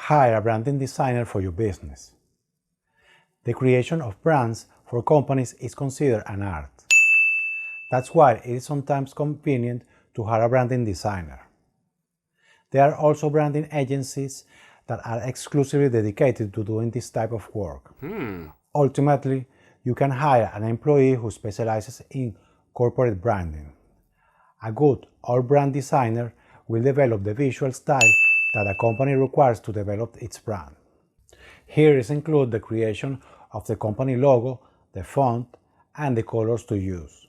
Hire a branding designer for your business. The creation of brands for companies is considered an art. That's why it is sometimes convenient to hire a branding designer. There are also branding agencies that are exclusively dedicated to doing this type of work. Ultimately, you can hire an employee who specializes in corporate branding. A good all-brand designer will develop the visual style that a company requires to develop its brand. Here is included the creation of the company logo, the font, and the colors to use.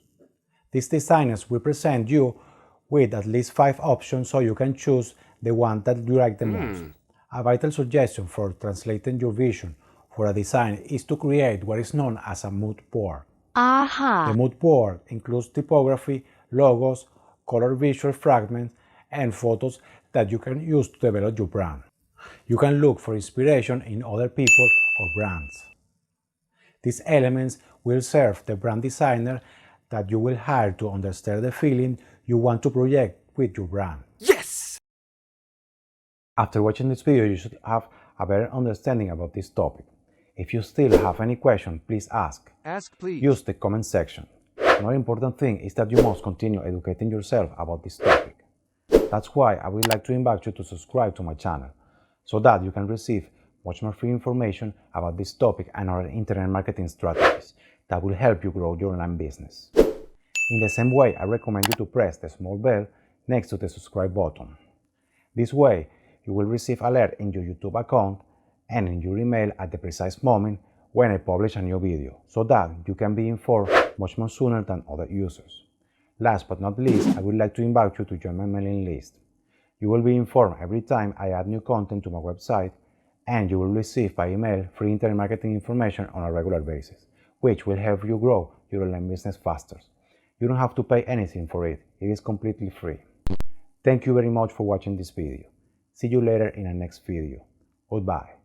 These designers will present you with at least 5 options so you can choose the one that you like the most. A vital suggestion for translating your vision for a design is to create what is known as a mood board. The mood board includes typography, logos, color visual fragments, and photos that you can use to develop your brand. You can look for inspiration in other people or brands. These elements will serve the brand designer that you will hire to understand the feeling you want to project with your brand. Yes! After watching this video, you should have a better understanding about this topic. If you still have any question, please ask. Ask, please. Use the comment section. Another important thing is that you must continue educating yourself about this topic. That's why I would like to invite you to subscribe to my channel, so that you can receive much more free information about this topic and other internet marketing strategies that will help you grow your online business. In the same way, I recommend you to press the small bell next to the subscribe button. This way, you will receive alert in your YouTube account and in your email at the precise moment when I publish a new video, so that you can be informed much more sooner than other users. Last but not least, I would like to invite you to join my mailing list. You will be informed every time I add new content to my website, and you will receive by email free internet marketing information on a regular basis, which will help you grow your online business faster. You don't have to pay anything for it. It is completely free. Thank you very much for watching this video. See you later in the next video. Goodbye.